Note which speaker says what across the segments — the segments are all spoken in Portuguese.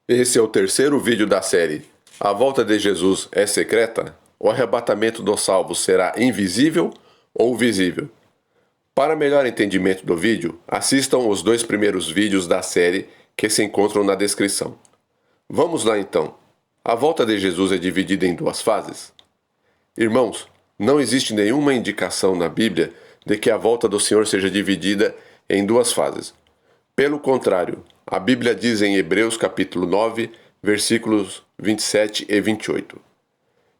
Speaker 1: Esse é o terceiro vídeo da série A Volta de Jesus é Secreta? O arrebatamento dos salvos será invisível ou visível? Para melhor entendimento do vídeo, assistam os dois primeiros vídeos da série que se encontram na descrição. Vamos lá então. A volta de Jesus é dividida em duas fases? Irmãos, não existe nenhuma indicação na Bíblia de que a volta do Senhor seja dividida em duas fases. Pelo contrário, a Bíblia diz em Hebreus capítulo 9, versículos 27 e 28.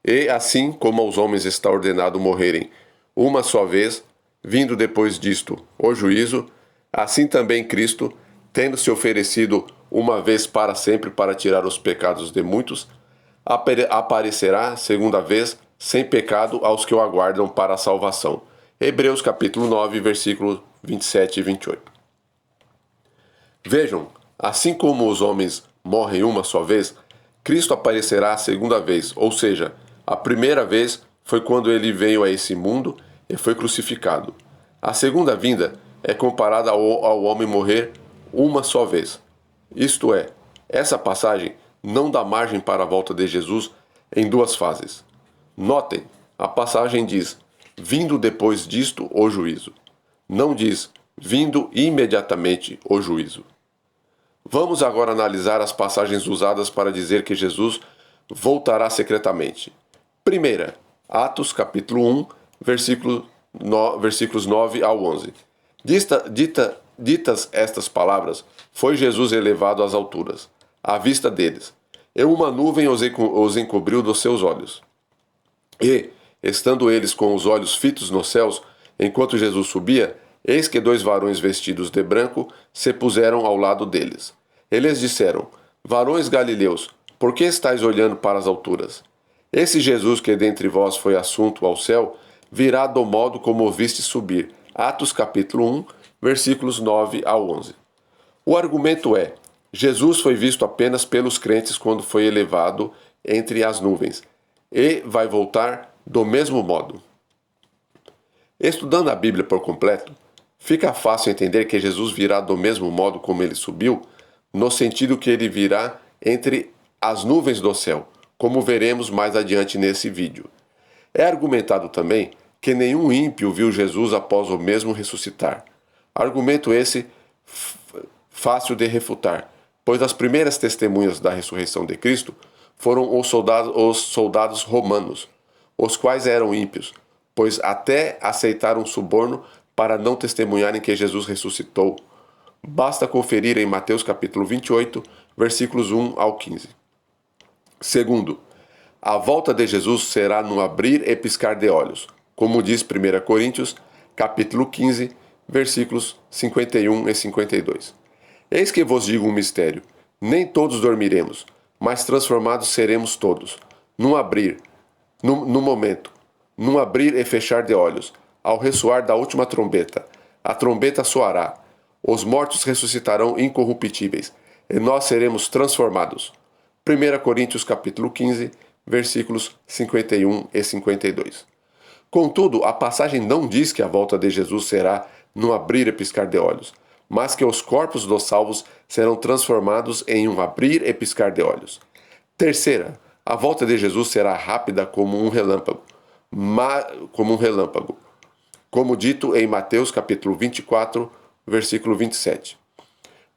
Speaker 1: E assim como aos homens está ordenado morrerem uma só vez, vindo depois disto o juízo, assim também Cristo, tendo se oferecido uma vez para sempre para tirar os pecados de muitos, aparecerá segunda vez sem pecado aos que o aguardam para a salvação. Hebreus capítulo 9, versículos 27 e 28. Vejam, assim como os homens morrem uma só vez, Cristo aparecerá a segunda vez, ou seja, a primeira vez foi quando ele veio a esse mundo e foi crucificado. A segunda vinda é comparada ao homem morrer uma só vez. Isto é, essa passagem não dá margem para a volta de Jesus em duas fases. Notem, a passagem diz, vindo depois disto o juízo. Não diz, vindo imediatamente o juízo. Vamos agora analisar as passagens usadas para dizer que Jesus voltará secretamente. Primeira, Atos capítulo 1, versículos 9 ao 11. Ditas estas palavras, foi Jesus elevado às alturas, à vista deles, e uma nuvem os encobriu dos seus olhos. E, estando eles com os olhos fitos nos céus, enquanto Jesus subia, eis que dois varões vestidos de branco se puseram ao lado deles. Eles disseram, varões galileus, por que estáis olhando para as alturas? Esse Jesus que dentre vós foi assunto ao céu, virá do modo como o viste subir. Atos capítulo 1, versículos 9 a 11. O argumento é, Jesus foi visto apenas pelos crentes quando foi elevado entre as nuvens, e vai voltar do mesmo modo. Estudando a Bíblia por completo, fica fácil entender que Jesus virá do mesmo modo como ele subiu, no sentido que ele virá entre as nuvens do céu, como veremos mais adiante nesse vídeo. É argumentado também que nenhum ímpio viu Jesus após o mesmo ressuscitar. Argumento esse fácil de refutar, pois as primeiras testemunhas da ressurreição de Cristo foram os soldados romanos, os quais eram ímpios, pois até aceitaram suborno para não testemunharem que Jesus ressuscitou. Basta conferir em Mateus capítulo 28, versículos 1 ao 15. Segundo, a volta de Jesus será no abrir e piscar de olhos, como diz 1 Coríntios capítulo 15, versículos 51 e 52. Eis que vos digo um mistério, nem todos dormiremos, mas transformados seremos todos, num abrir e fechar de olhos, ao ressoar da última trombeta. A trombeta soará, os mortos ressuscitarão incorruptíveis, e nós seremos transformados. 1 Coríntios capítulo 15, versículos 51 e 52. Contudo, a passagem não diz que a volta de Jesus será no abrir e piscar de olhos, mas que os corpos dos salvos serão transformados em um abrir e piscar de olhos. Terceira, a volta de Jesus será rápida como um relâmpago, como dito em Mateus capítulo 24, versículo 27.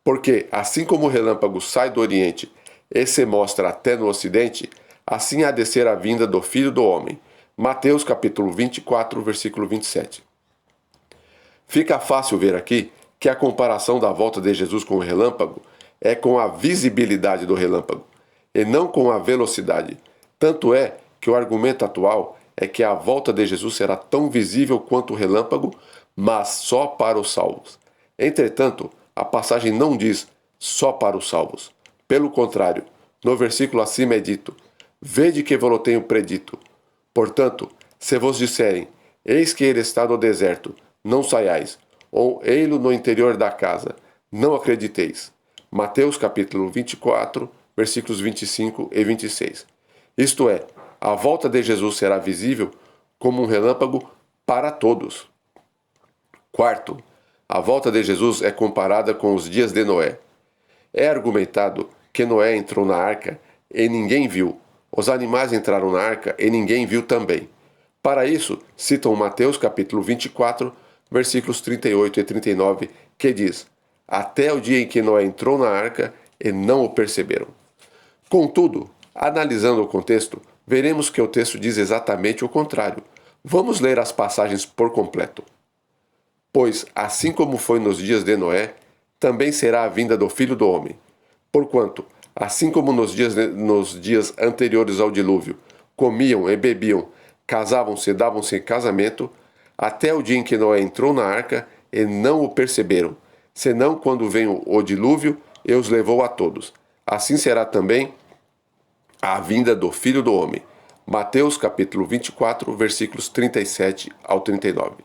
Speaker 1: Porque, assim como o relâmpago sai do Oriente e se mostra até no Ocidente, assim há de ser a vinda do Filho do Homem. Mateus capítulo 24, versículo 27. Fica fácil ver aqui que a comparação da volta de Jesus com o relâmpago é com a visibilidade do relâmpago, e não com a velocidade. Tanto é que o argumento atual é que a volta de Jesus será tão visível quanto o relâmpago, mas só para os salvos. Entretanto, a passagem não diz só para os salvos. Pelo contrário, no versículo acima é dito, vede que vos tenho predito. Portanto, se vos disserem, eis que ele está no deserto, não saiais, ou ei-lo no interior da casa, não acrediteis. Mateus capítulo 24, versículos 25 e 26. Isto é, a volta de Jesus será visível como um relâmpago para todos. Quarto, a volta de Jesus é comparada com os dias de Noé. É argumentado que Noé entrou na arca e ninguém viu. Os animais entraram na arca e ninguém viu também. Para isso, citam Mateus capítulo 24, versículos 38 e 39, que diz: até o dia em que Noé entrou na arca e não o perceberam. Contudo, analisando o contexto, veremos que o texto diz exatamente o contrário. Vamos ler as passagens por completo. Pois, assim como foi nos dias de Noé, também será a vinda do Filho do Homem. Porquanto, assim como nos dias anteriores ao dilúvio, comiam e bebiam, casavam-se e davam-se em casamento, até o dia em que Noé entrou na arca e não o perceberam, senão quando veio o dilúvio e os levou a todos. Assim será também a vinda do Filho do Homem. Mateus capítulo 24, versículos 37 ao 39.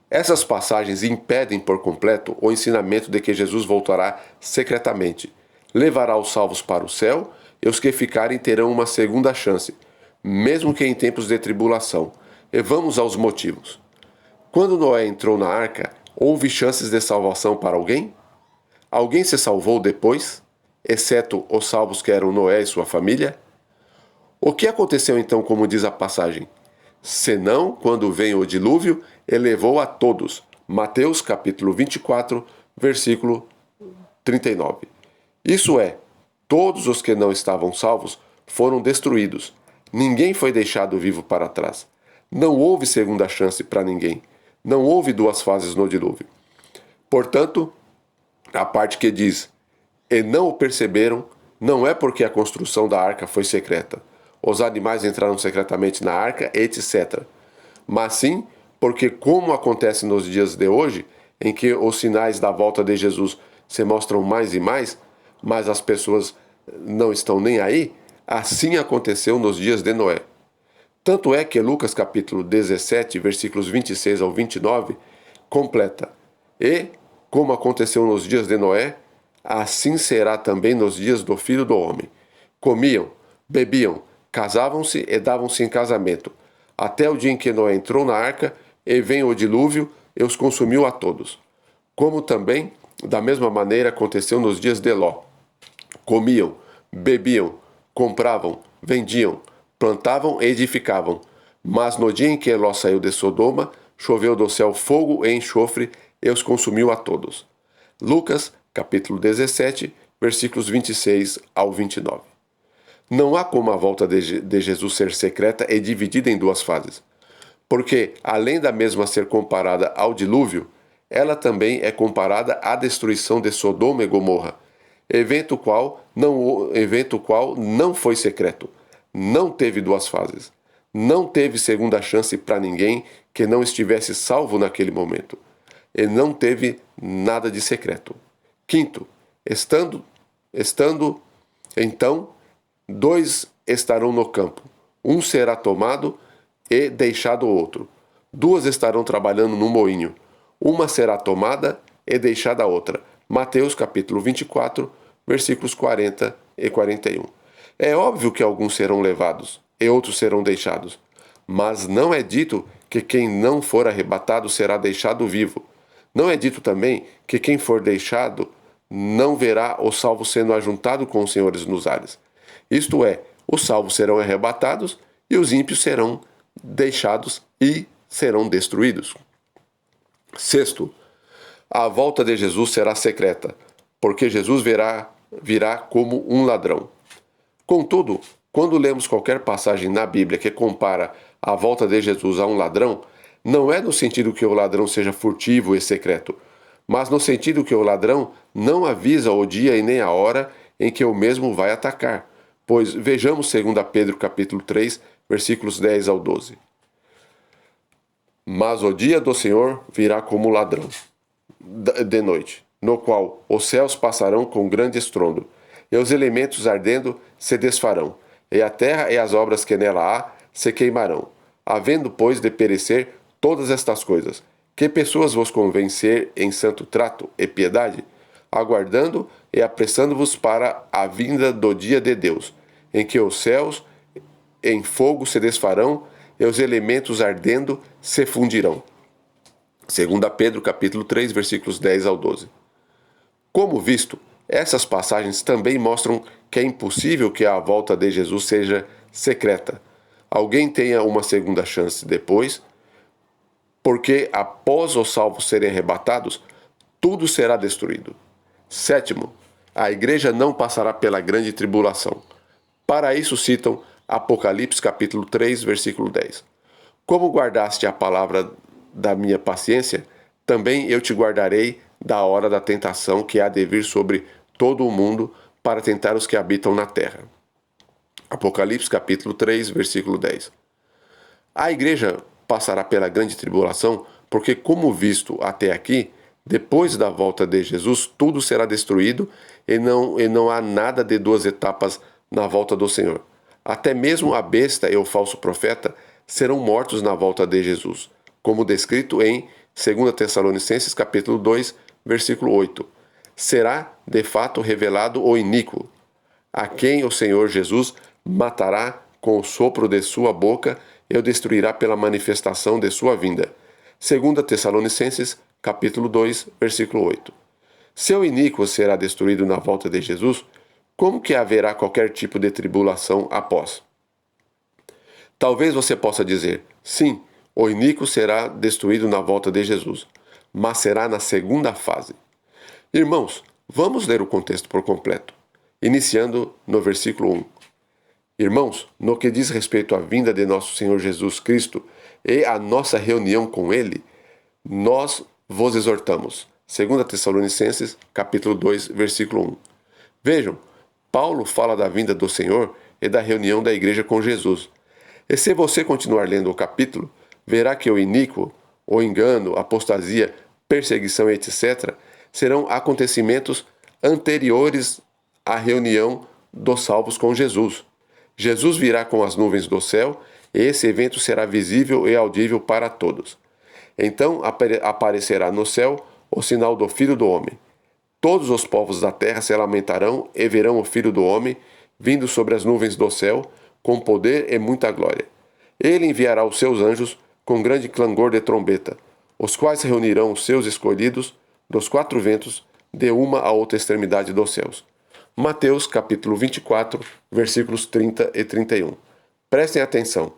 Speaker 1: Essas passagens impedem por completo o ensinamento de que Jesus voltará secretamente, levará os salvos para o céu e os que ficarem terão uma segunda chance, mesmo que em tempos de tribulação. E vamos aos motivos. Quando Noé entrou na arca, houve chances de salvação para alguém? Alguém se salvou depois, exceto os salvos que eram Noé e sua família? O que aconteceu então, como diz a passagem? Senão, quando veio o dilúvio, ele levou a todos. Mateus capítulo 24, versículo 39. Isso é, todos os que não estavam salvos foram destruídos. Ninguém foi deixado vivo para trás. Não houve segunda chance para ninguém. Não houve duas fases no dilúvio. Portanto, a parte que diz, e não o perceberam, não é porque a construção da arca foi secreta. Os animais entraram secretamente na arca, etc. Mas sim porque, como acontece nos dias de hoje, em que os sinais da volta de Jesus se mostram mais e mais, mas as pessoas não estão nem aí, assim aconteceu nos dias de Noé. Tanto é que Lucas capítulo 17, versículos 26 ao 29, completa: e, como aconteceu nos dias de Noé, assim será também nos dias do Filho do Homem. Comiam, bebiam, casavam-se e davam-se em casamento, até o dia em que Noé entrou na arca, e veio o dilúvio e os consumiu a todos. Como também, da mesma maneira, aconteceu nos dias de Ló. Comiam, bebiam, compravam, vendiam, plantavam e edificavam. Mas no dia em que Ló saiu de Sodoma, choveu do céu fogo e enxofre e os consumiu a todos. Lucas, capítulo 17, versículos 26 ao 29. Não há como a volta de Jesus ser secreta e dividida em duas fases. Porque, além da mesma ser comparada ao dilúvio, ela também é comparada à destruição de Sodoma e Gomorra, evento qual não foi secreto, não teve duas fases, não teve segunda chance para ninguém que não estivesse salvo naquele momento, e não teve nada de secreto. Quinto, estando então, dois estarão no campo, um será tomado e deixado outro. Duas estarão trabalhando no moinho, uma será tomada e deixada a outra. Mateus capítulo 24, versículos 40 e 41. É óbvio que alguns serão levados e outros serão deixados, mas não é dito que quem não for arrebatado será deixado vivo. Não é dito também que quem for deixado não verá o salvo sendo ajuntado com os senhores nos ares. Isto é, os salvos serão arrebatados e os ímpios serão deixados e serão destruídos. Sexto, a volta de Jesus será secreta, porque Jesus virá como um ladrão. Contudo, quando lemos qualquer passagem na Bíblia que compara a volta de Jesus a um ladrão, não é no sentido que o ladrão seja furtivo e secreto, mas no sentido que o ladrão não avisa o dia e nem a hora em que o mesmo vai atacar. Pois vejamos 2 Pedro capítulo 3, versículos 10 ao 12. Mas o dia do Senhor virá como ladrão de noite, no qual os céus passarão com grande estrondo, e os elementos ardendo se desfarão, e a terra e as obras que nela há se queimarão. Havendo, pois, de perecer todas estas coisas, que pessoas vos convém ser em santo trato e piedade, aguardando e apressando-vos para a vinda do dia de Deus, em que os céus em fogo se desfarão e os elementos ardendo se fundirão. 2 Pedro capítulo 3, versículos 10 ao 12. Como visto, Essas passagens também mostram que é impossível que a volta de Jesus seja secreta. Alguém tenha uma segunda chance depois, porque após os salvos serem arrebatados, tudo será destruído. Sétimo, a igreja não passará pela grande tribulação. Para isso citam Apocalipse capítulo 3, versículo 10. Como guardaste a palavra da minha paciência, também eu te guardarei da hora da tentação que há de vir sobre todo o mundo para tentar os que habitam na terra. Apocalipse capítulo 3, versículo 10. A igreja passará pela grande tribulação porque, como visto até aqui, depois da volta de Jesus, tudo será destruído e não há nada de duas etapas na volta do Senhor. Até mesmo a besta e o falso profeta serão mortos na volta de Jesus, como descrito em 2 Tessalonicenses capítulo 2, versículo 8. Será, de fato, revelado o iníquo, a quem o Senhor Jesus matará com o sopro de sua boca e o destruirá pela manifestação de sua vinda. 2 Tessalonicenses capítulo 2, versículo 8. Se o iníquo será destruído na volta de Jesus, como que haverá qualquer tipo de tribulação após? Talvez você possa dizer, sim, o iníquo será destruído na volta de Jesus, mas será na segunda fase. Irmãos, vamos ler o contexto por completo, iniciando no versículo 1. Irmãos, no que diz respeito à vinda de nosso Senhor Jesus Cristo e à nossa reunião com Ele, nós vos exortamos. 2 Tessalonicenses, capítulo 2, versículo 1. Vejam, Paulo fala da vinda do Senhor e da reunião da igreja com Jesus. E se você continuar lendo o capítulo, verá que o iníquo, o engano, a apostasia, perseguição, etc., serão acontecimentos anteriores à reunião dos salvos com Jesus. Jesus virá com as nuvens do céu e esse evento será visível e audível para todos. Então aparecerá no céu o sinal do Filho do Homem. Todos os povos da terra se lamentarão e verão o Filho do Homem vindo sobre as nuvens do céu com poder e muita glória. Ele enviará os seus anjos com grande clangor de trombeta, os quais reunirão os seus escolhidos dos quatro ventos de uma a outra extremidade dos céus. Mateus capítulo 24, versículos 30 e 31. Prestem atenção.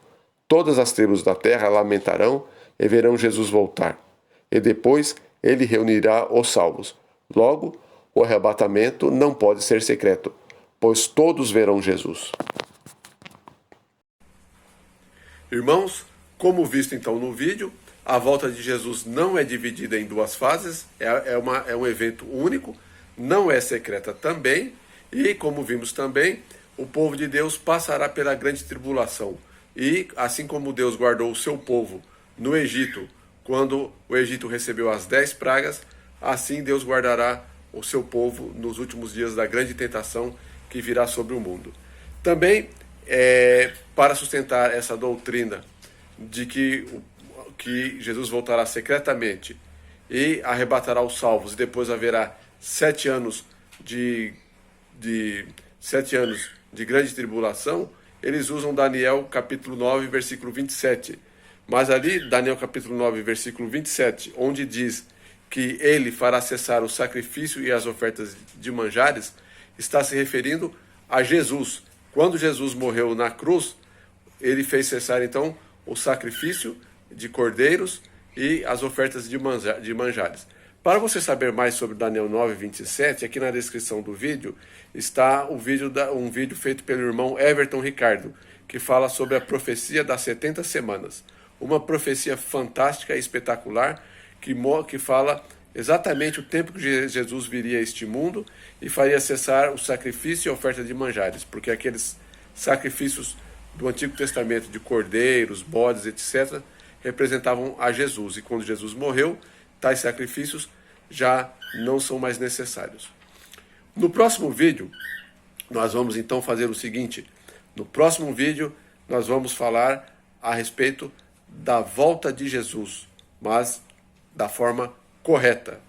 Speaker 1: Todas as tribos da terra lamentarão e verão Jesus voltar. E depois ele reunirá os salvos. Logo, o arrebatamento não pode ser secreto, pois todos verão Jesus. Irmãos, como visto então no vídeo, a volta de Jesus não é dividida em duas fases, é um evento único, não é secreta também, e como vimos também, o povo de Deus passará pela grande tribulação. E assim como Deus guardou o seu povo no Egito, quando o Egito recebeu as 10 pragas, assim Deus guardará o seu povo nos últimos dias da grande tentação que virá sobre o mundo. Também, para sustentar essa doutrina de que Jesus voltará secretamente e arrebatará os salvos, e depois haverá 7 anos de grande tribulação, eles usam Daniel capítulo 9, versículo 27. Mas ali, Daniel capítulo 9, versículo 27, onde diz que ele fará cessar o sacrifício e as ofertas de manjares, está se referindo a Jesus. Quando Jesus morreu na cruz, ele fez cessar então o sacrifício de cordeiros e as ofertas de manjares. Para você saber mais sobre Daniel 9, 27, aqui na descrição do vídeo está um vídeo feito pelo irmão Everton Ricardo, que fala sobre a profecia das 70 semanas. Uma profecia fantástica e espetacular que fala exatamente o tempo que Jesus viria a este mundo e faria cessar o sacrifício e a oferta de manjares, porque aqueles sacrifícios do Antigo Testamento de cordeiros, bodes, etc., representavam a Jesus, e quando Jesus morreu, tais sacrifícios já não são mais necessários. No próximo vídeo, nós vamos então fazer o seguinte: no próximo vídeo, nós vamos falar a respeito da volta de Jesus, mas da forma correta.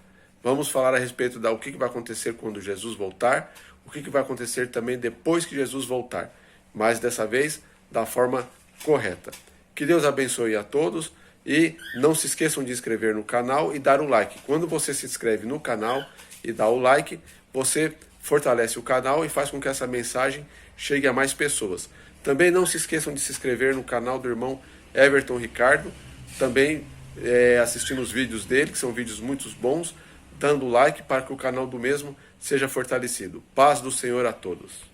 Speaker 1: Vamos falar a respeito do que vai acontecer quando Jesus voltar, o que vai acontecer também depois que Jesus voltar, mas dessa vez da forma correta. Que Deus abençoe a todos e não se esqueçam de inscrever no canal e dar o like. Quando você se inscreve no canal e dá o like, você fortalece o canal e faz com que essa mensagem chegue a mais pessoas. Também não se esqueçam de se inscrever no canal do irmão Everton Ricardo, também assistindo os vídeos dele, que são vídeos muito bons, dando like para que o canal do mesmo seja fortalecido. Paz do Senhor a todos.